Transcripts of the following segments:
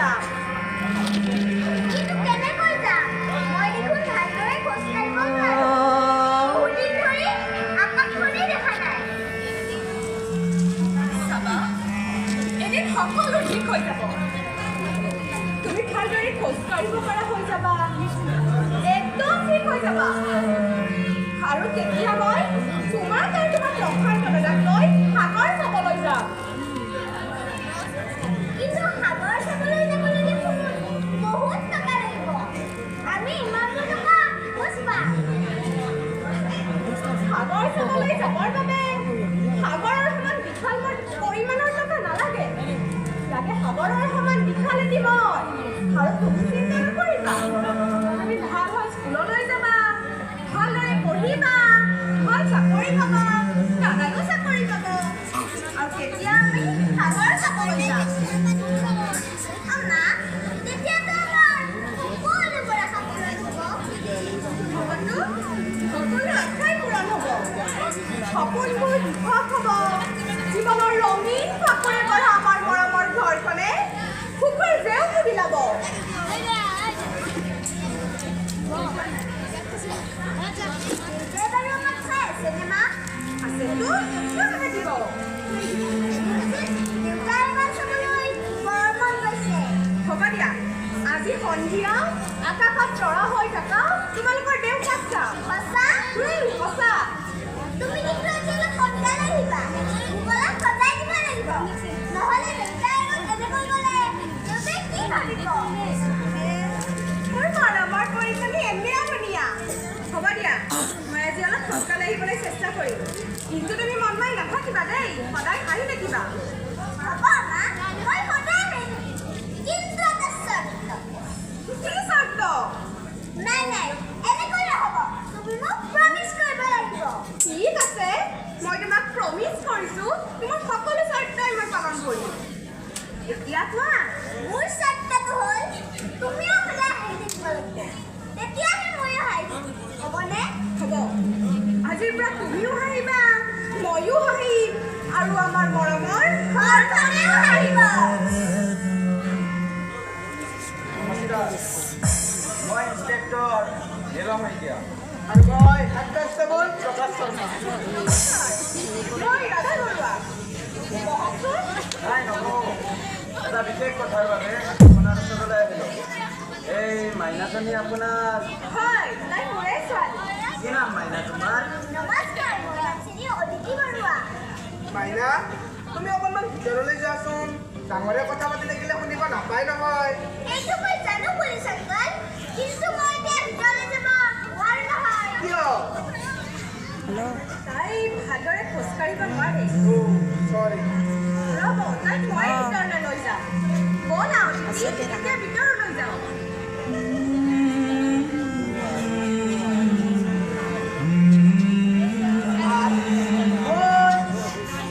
যাম কিন্তু কেনেকৈ যাম মই দেখোন ভালদৰে খোজ কাঢ়িব নোৱাৰো বহুত দিন ধৰি আকাশখনেই দেখা নাই চাবা এদিন সকলো ঠিক হৈ যাব তুমি ভালদৰে খোজ কাঢ়িব পৰা হৈ যাবা একদম ঠিক হৈ যাবা আৰু তেতিয়া মই তোমাক আৰু তোমাৰ ৰক্ষাৰ কলৰাক লৈ সাগৰ চাবলৈ যাম কিন্তু সাগৰ চাবলৈ যাবলৈ দেখোন বহুত টকা লাগিব আমি ইমানটো টকা ক'ত পাম সাগৰ চাবলৈ যাবৰ বাবে সাগৰৰ সমান বিশাল পৰিমাণৰ টকা নালাগে লাগে সাগৰৰ সমান বিশাল এটি মন আৰু তুমি চিন্তা নকৰিবা তুমি ভাল ভাল স্কুললৈ যাবা ভালদৰে পঢ়িবা ভাল চাকৰি পাবা দাদায়ো চাকৰি পাব আৰু তেতিয়া আমি সাগৰ চাবলৈ যাম আম্মা তেতিয়াতো আমাৰ সকলোবোৰ আশা পূৰণ হ'ব হবতো সকলো আশাই পূৰণ হ'ব সপোনবোৰ দিঠক হ'ব জীৱনৰ ৰঙীন পাপৰে কৰা আমাৰ মৰমৰ ঘৰখনে সুখৰ জেউতি বিলাব দেউতাই বাৰু আমাক চাই আছেনে মা আছেতো কিয় নাথাকিব দেউতাই এবাৰ চাবলৈ বৰ মন গৈছে হ'ব দিয়া আজি সন্ধিয়া আকাশত তৰা হৈ থকা তোমালোকৰ দেউতাক চাম সঁচা সঁচা তুমি কিন্তু আজি অলপ সোনকালে আহিবা মোবাইলত সজাই দিব লাগিব নহ'লে দেউতাই আমাক এনেকৈ গ'লে দেউতাই কি ভাবিব মোৰ মৰমৰ পৰিজনী এনে ধুনীয়া হ'ব দিয়া মই আজি অলপ সোনকালে আহিবলৈ চেষ্টা কৰিম কিন্তু তুমি মন মাৰি নাথাকিবা দেই সদায় আহি থাকিবা হ'ব মা মই সদায় আহি থাকিম কিন্তু এটা চৰ্ত কি চৰ্ত নাই এনেকৈ নহ'ব তুমি মোক প্ৰমিছ কৰিব লাগিব ঠিক আছে মই তোমাক প্ৰমিছ কৰিছোঁ তোমাৰ সকলো চৰ্তই মই পালন কৰিম এতিয়া কোৱা মোৰ চৰ্তটো হ'ল তুমিও সদায় আহি থাকিব লাগিব তেতিয়াহে ময়ো আহি থাকিম হ'বনে হ'ব আজিৰ পৰা তুমিও হাঁহিবা ময়ো হাঁহিম আৰু আমাৰ মৰমৰ ঘৰখনেও হাঁহিব মই ইনস্পেক্টৰ নীলম শইকীয়া আৰু মই হেড কনষ্টেবল প্ৰকাশ শৰ্মা মই ৰাধা বৰুৱা বহকচোন নাই নহ'ব এটা বিশেষ কথাৰ বাবে আপোনাৰ ওচৰলৈ আহিলোঁ এই মাইনাজনী আপোনাৰ হয় তাই মোৰে ছোৱালী কি নাম মাইনা তোমাৰ নমস্কাৰ মোৰ নাম শ্ৰী অদিতি বৰুৱা মাইনা তুমি অকণমান ভিতৰলৈ যোৱাচোন ডাঙৰে কথা পাতি থাকিলে শুনিব নাপায় নহয় এইটো মই জানো পুলিচ আংকল কিন্তু মই এতিয়া ভিতৰলৈ যাব নোৱাৰো নহয় কিয় তাই ভালদৰে খোজকাঢ়িব নোৱাৰে চৰি ৰ'ব তাইক মই ভিতৰলৈ লৈ যাম ব'লা অদিতি এতিয়া ভিতৰলৈ যাওঁ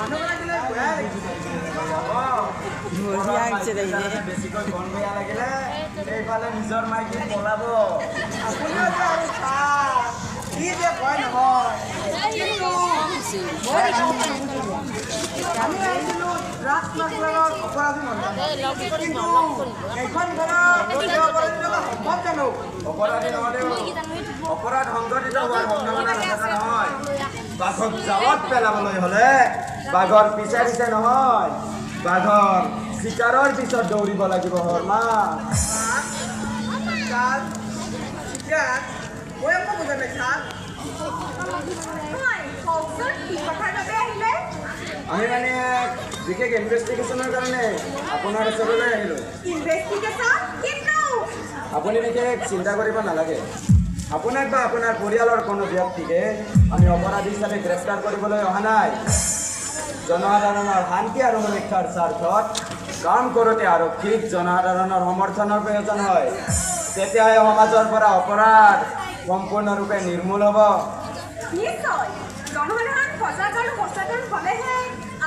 মানুহবিলাকিলে বেয়া লাগিছে বেছিকৈ গন বেয়া লাগিলে এইফালে নিজৰ মাইকী পলাব আপুনিও যে আৰু চাহ কি যে কয় নহয় কিন্তু আমি আহিছিলোঁ ড্ৰাগছ মাফিয়াৰ অপৰাধী মহিলা কিন্তু এইখন ঘৰত সম্ভৱ জানো অপৰাধী নহ'লেও অপৰাধ সংঘটিত হোৱাৰ সম্ভাৱনা নথকা নহয় বাঘক জালত পেলাবলৈ হ'লে বাঘৰ পিছে পিছে নহয় বাঘৰ চিকাৰৰ পিছত দৌৰিব লাগিব শৰ্মা চাল চিকাৰ মই আকৌ বুজা নাই চাল হয় কওকচোন কি কথাৰ বাবে আহিলে আমি মানে বিশেষ ইনভেষ্টিগেশ্যনৰ কাৰণে আপোনাৰ ওচৰলৈ আহিলোঁ ইনভেষ্টিগেশ্যন কিন্তু আপুনি বিশেষ চিন্তা কৰিব নালাগে আপোনাক বা আপোনাৰ পৰিয়ালৰ কোনো ব্যক্তিকে আমি অপৰাধী হিচাপে গ্ৰেপ্তাৰ কৰিবলৈ অহা নাই জনসাধাৰণৰ শান্তি আৰু সুৰক্ষাৰ স্বাৰ্থত কাম কৰোঁতে আৰক্ষীক জনসাধাৰণৰ সমৰ্থনৰ প্ৰয়োজন হয় তেতিয়াহে সমাজৰ পৰা অপৰাধ সম্পূৰ্ণৰূপে নিৰ্মূল হ'ব নিশ্চয় জনসাধাৰণ সজাগ আৰু সচেতন হ'লেহে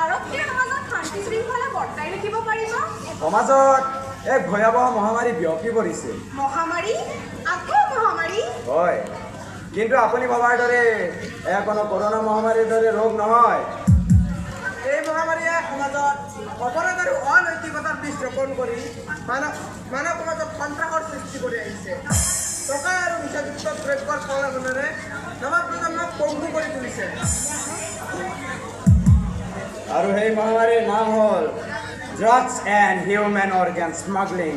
আৰক্ষীয়ে সমাজত শান্তি শৃংখলা বৰ্তাই ৰাখিব পাৰিব সমাজত এক ভয়াৱহ মহামাৰী বিয়পি পৰিছে মহামাৰী আকৌ মহামাৰী হয় কিন্তু আপুনি ভবাৰ দৰে এয়া কোনো কৰোনা মহামাৰীৰ দৰে ৰোগ নহয় এই মহামাৰীয়ে সমাজত অপৰাধ আৰু অনৈতিকতাৰ বীজ ৰোপণ কৰি মানৱ সমাজত সন্ত্ৰাসৰ সৃষ্টি কৰি আহিছে। টকা আৰু নিচাযুক্ত দ্ৰব্যৰ প্ৰলোভনেৰে নৱপ্ৰজন্মক পংগু কৰি তুলিছে। আৰু সেই মহামাৰীৰ নাম হ'ল drugs and human organ smuggling.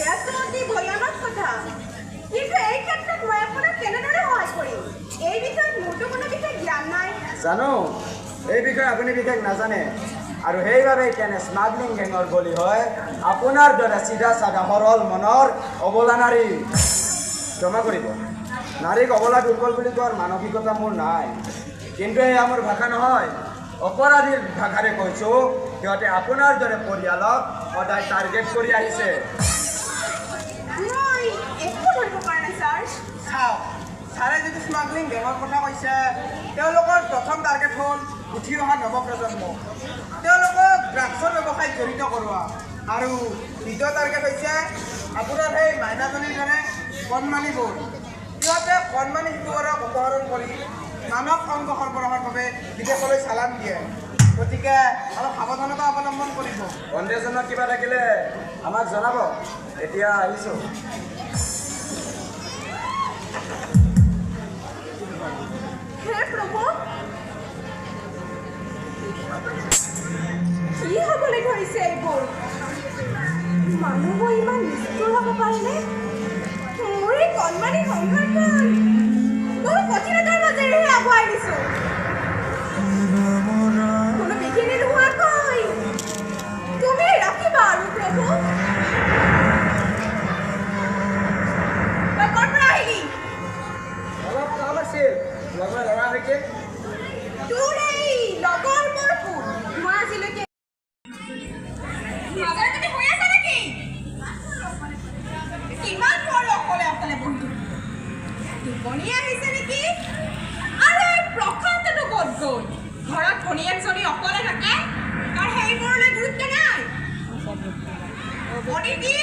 এয়াতো অতি ভয়ানক কথা, কিন্তু এই ক্ষেত্ৰত মই আপোনাক কেনেদৰে সহায় কৰিম? এই বিষয়ত মোৰতো কোনো বিশেষ জ্ঞান নাই। জানো, এই বিষয়ে আপুনি বিশেষ নাজানে, আৰু সেইবাবে কেনে স্মাগলিং গেঙৰ বলি হয় আপোনাৰ দৰে চিধা চাধা সৰল মনৰ অবলা নাৰী। ক্ষমা কৰিব, নাৰীক অবলা দুৰ্বল বুলি কোৱাৰ মানসিকতা মোৰ নাই, কিন্তু এয়া মোৰ ভাষা নহয়, অপৰাধীৰ ভাষাৰে কৈছোঁ। সিহঁতে আপোনাৰ দৰে পৰিয়ালক সদায় টাৰ্গেট কৰি আহিছে। মই একো ধৰিব পৰা নাই ছাৰ। চাওক, ছাৰে যদি স্মাগলিং গেঙৰ কথা কৈছে, তেওঁলোকৰ প্ৰথম টাৰ্গেট হ'ল উঠি অহা নৱপ্ৰজন্ম, তেওঁলোকক ড্ৰাগছৰ ব্যৱসায়ত জড়িত কৰোৱা। আৰু দ্বিতীয় টাৰ্গেট হৈছে আপোনাৰ সেই মাইনাজনীৰ দৰে কণমানিবোৰ। সিহঁতে কণমানি শিশুবোৰক অপহৰণ কৰি মানৱ অংগ সৰবৰাহৰ বাবে বিদেশলৈ চালান দিয়ে। গতিকে অলপ সাৱধানতা অৱলম্বন কৰিব। সন্দেহজনক কিবা থাকিলে আমাক জনাব। এতিয়া আহিছোঁ। হে প্ৰভু, কি হ'বলৈ ধৰিছে এইবোৰ? মানুহবোৰ ইমান নিষ্ঠুৰ হ'ব পাৰেনে? মোৰ এই কণমানি সংসাৰখন বহু কঠিনতাৰ মাজেৰেহে আগুৱাই দিছোঁ। কোনো বিঘিনি নোহোৱাকৈ তুমি ৰাখিবা আৰু প্ৰভু। তই ক'ৰ পৰা আহিলি? অলপ কাম আছিল, লগৰ ল'ৰা সৈতে। তোৰ এই লগৰবোৰ কোন? মই আজিলৈকে মাজতে হৈ আছে নেকি? কিমান বৰ অকলে অকলে বহি টোপনি আহিছে নেকি? আৰে প্ৰশান্তটো ক'ত গ'ল? ঘৰত ভনীয়েকজনী অকলে থাকে আৰু সেইবোৰলৈ গুৰুত্ব নাই। অদিতি,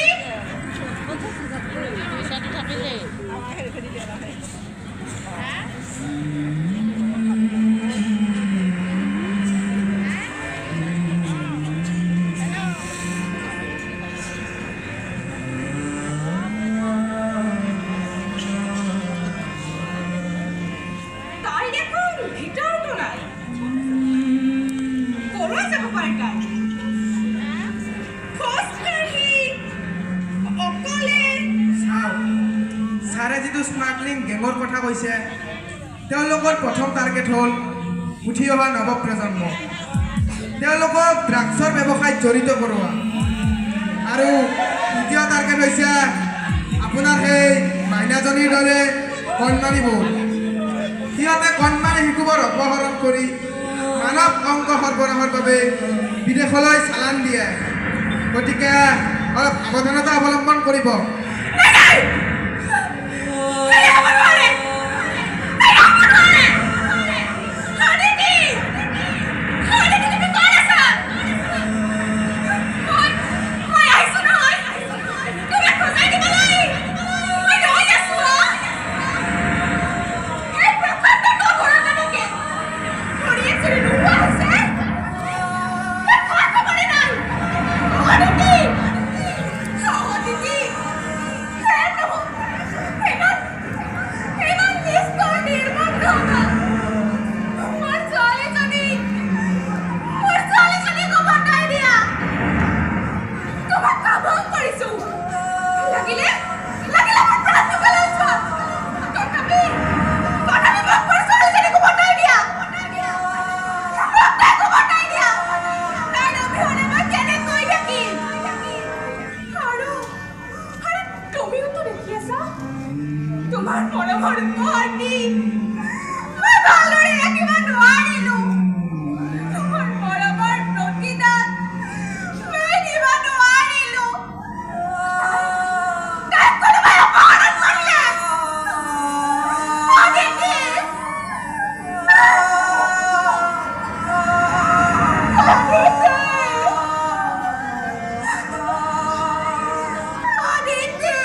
তাই দেখোন ভিতৰতো নাই। ক'লৈ যাব পাৰে তাই? খোজকাঢ়ি অকলে। চাওক, ছাৰে যিটো স্মাগলিং গেঙৰ কথা কৈছে, তেওঁলোকৰ প্ৰথম টাৰ্গেট হ'ল উঠি অহা নৱপ্ৰজন্ম, তেওঁলোকক ড্ৰাগছৰ ব্যৱসায়ত জড়িত কৰোৱা। আৰু দ্বিতীয় টাৰ্গেট হৈছে আপোনাৰ সেই মাইনাজনীৰ দৰে কণমানিবোৰ। সিহঁতে কণমানি শিশুবোৰ অপহৰণ কৰি মানৱ অংগ সৰবৰাহৰ বাবে বিদেশলৈ চালান দিয়ে। গতিকে অলপ সাৱধানতা অৱলম্বন কৰিব। তোমাৰ মৰমৰ গুৱাহাটী মই ভালদৰে ৰাখিব নোৱাৰিলোঁ। তোমাৰ মৰমৰ প্ৰতিদান মই দিব নোৱাৰিলোঁ। তাক কোনোবাই অপহৰণ কৰিলে। অদিতি, অদিতি,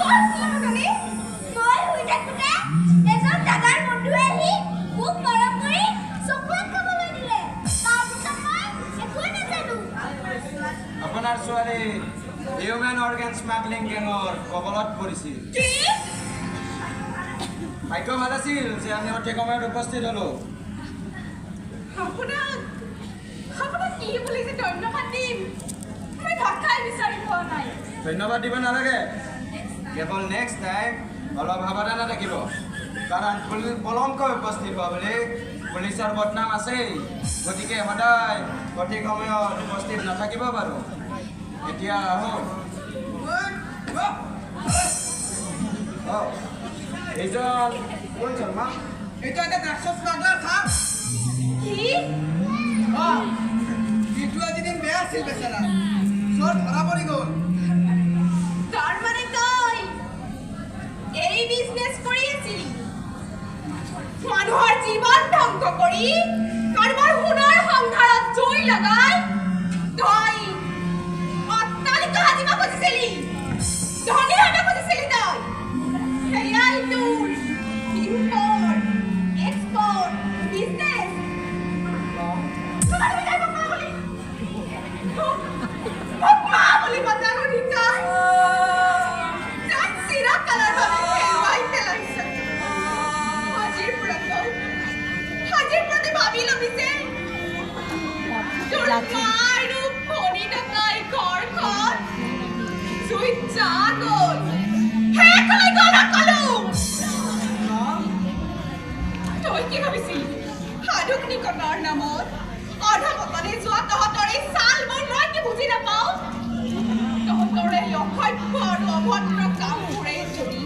মই শুই থাকোঁতে এজন দাদাৰ বন্ধুৱে আহি মোক মৰম কৰি চকলেট খাবলৈ দিলে। তাৰপিছত মই একোৱে নাজানো। আপোনাৰ ছোৱালী হিউমেন অৰ্গেন স্মাগলিং গেঙৰ কবলত পৰিছিল। কি? ভাগ্য ভাল আছিল যে আমি সঠিক সময়ত উপস্থিত হ'লো। আপোনাক কি বুলি যে ধন্যবাদ দিম মই ভাষাই বিচাৰি পোৱা নাই। ধন্যবাদ দিব নালাগে, কেৱল নেক্সট টাইম অলপ সাৱধানে থাকিব, কাৰণ পলমকৈ উপস্থিত হোৱা বুলি পুলিচৰ বদনাম আছেই। গতিকে সদায় সঠিক সময়ত উপস্থিত নাথাকিব পাৰোঁ। এতিয়া আহোঁ। এইজন কোন শৰ্মা? এইটো এটা ড্ৰাগছৰ স্মাগলাৰ খাম। কি? কিন্তু আজি দিন বেয়া আছিল বেচাৰা, চোৰ ধৰা পৰি গ'ল। তাৰ মানে তই এই বিজনেছ কৰি আছিলি, মানুহৰ জীৱন ধ্বংস কৰি কাৰোবাৰ সোণৰ সংসাৰত জুই লগাই তই অট্টালিকা সাজিব খুজিছিলি, ধনী হ'ব খুজিছিলি তই। সেয়াই তোৰ ইম্পৰ্ট এক্সপৰ্ট বিজনেছ। বুলি মাতাৰ অধিকাৰ তাত চিৰকালৰ বাবে হেৰুৱাই পেলাইছে। আজিৰ প্ৰতি ভাবি ল'বি যে তোৰ মা আৰু ভনী থকা এই ঘৰখন জুইত যা গ'ল, শেষ হৈ গ'ল সকলো। তই কি ভাবিছিলি আধুনিকতাৰ নামত অধপতনে যোৱা তহঁতৰ এই চালবোৰ মই কি বুজি নাপাওঁ? তহঁতৰ এই অসভ্য আৰু অভদ্ৰ কামবোৰে যদি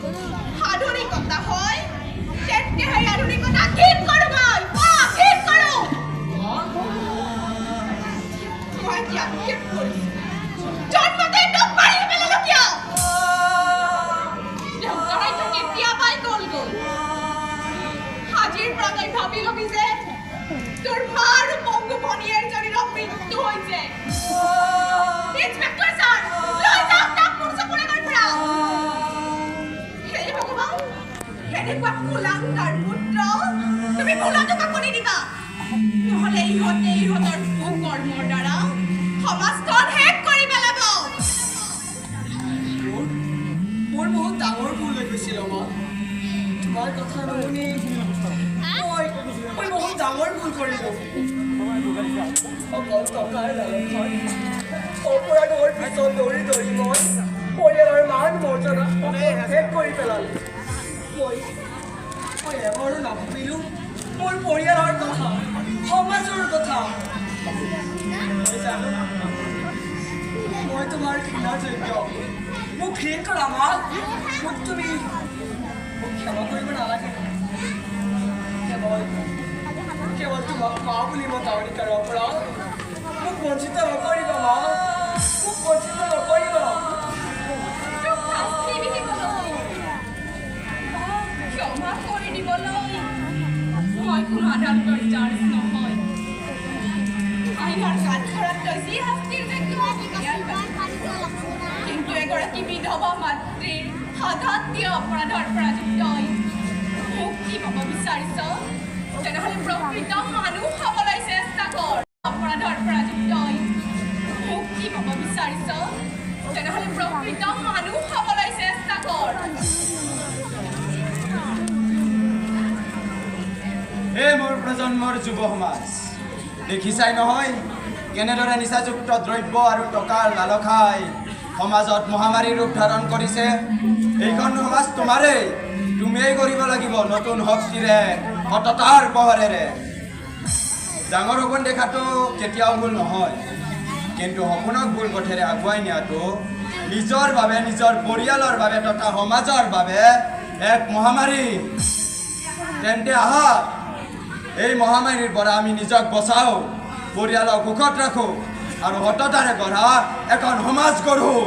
আধুনিকতা হয়, তেন্তে সেই আধুনিকতা ঠিক কৰোঁ ঠিক কৰোঁ। মই এতিয়া ঠিক কৰিছোঁ। জন্মতে তোক মাৰি পেলালোঁ কিয়? দেউতাৰাইতো কেতিয়াবাই গ'ল। আজিৰ পৰা তই ভাবি ল'বি যে তোৰ মা আৰু পংগু ভনীয়েৰ জনীৰ মৃত্যু হৈছে। ইন্সপেক্টৰ ছাৰ, লৈ যাওক তাক মোৰ চকুৰ আগৰ পৰা। হে ভগৱান, এনেকুৱা কুলাংগাৰ পুত্ৰ তুমি ভুলতো কাকো নিদিবা, নহ'লে ইহঁতৰ কুকৰ্মৰ দ্বাৰা সমাজখন শেষ কৰি পেলাব। মোৰ বহুত ডাঙৰ ভুল হৈ গৈছিল মা। তোমাৰ কথা নুশুনি মই বহুত ডাঙৰ ভুল কৰিলোঁ। অকল টকাৰ লালসাত অপৰাধৰ পিছত দৌৰি মই পৰিয়ালৰ মান মৰ্যাদা শেষ কৰি পেলালোঁ। মই এবাৰো নাভাবিলোঁ মোৰ পৰিয়ালৰ কথা, সমাজৰ কথা। মই তোমাৰ ঘৃণাৰ যোগ্য। মোক ঘৃণ কৰা মা। মোক তুমি ক্ষমা কৰিব নালাগে। কেৱল তোমাক মা বুলি মই দাবী কৰাৰ পৰা মোক বঞ্চিত নকৰিবা মা, মোক বঞ্চিত নকৰিবা। ক্ষমা কৰি দিবলৈ মই কোনো আদালতৰ জাজ নহয়। আইনৰ কাঠখৰত তই যি শাস্তিৰ কিন্তু এগৰাকী বিধৱা মাতৃৰ সাধাত্য অপৰাধৰ পৰা তই মুক্তি পাব বিচাৰিছ, তেনেহ'লে প্ৰকৃত মানুহ হ'বলৈ চেষ্টা কৰ। অপৰাধৰ পৰা তই মুক্তি পাব বিচাৰিছ, তেনেহ'লে প্ৰকৃত মানুহ হ'বলৈ চেষ্টা কৰ। এই মোৰ প্ৰজন্মৰ যুৱ সমাজ, দেখিছাই নহয় কেনেদৰে নিচাযুক্ত দ্ৰব্য আৰু টকাৰ লালসাই সমাজত মহামাৰী ৰূপ ধাৰণ কৰিছে। এইখন সমাজ তোমাৰেই, তুমিয়েই কৰিব লাগিব নতুন শক্তিৰে, সততাৰ পোহৰেৰে। ডাঙৰ সপোন দেখাটো কেতিয়াও ভুল নহয়, কিন্তু সপোনক ভুল পথেৰে আগুৱাই নিয়াটো নিজৰ বাবে, নিজৰ পৰিয়ালৰ বাবে তথা সমাজৰ বাবে এক মহামাৰী। তেন্তে আহা এই মহামাৰীৰ পৰা আমি নিজক বচাওঁ, পৰিয়ালক সুখত ৰাখোঁ আৰু সততাৰে গঢ়া এখন সমাজ গঢ়োঁ।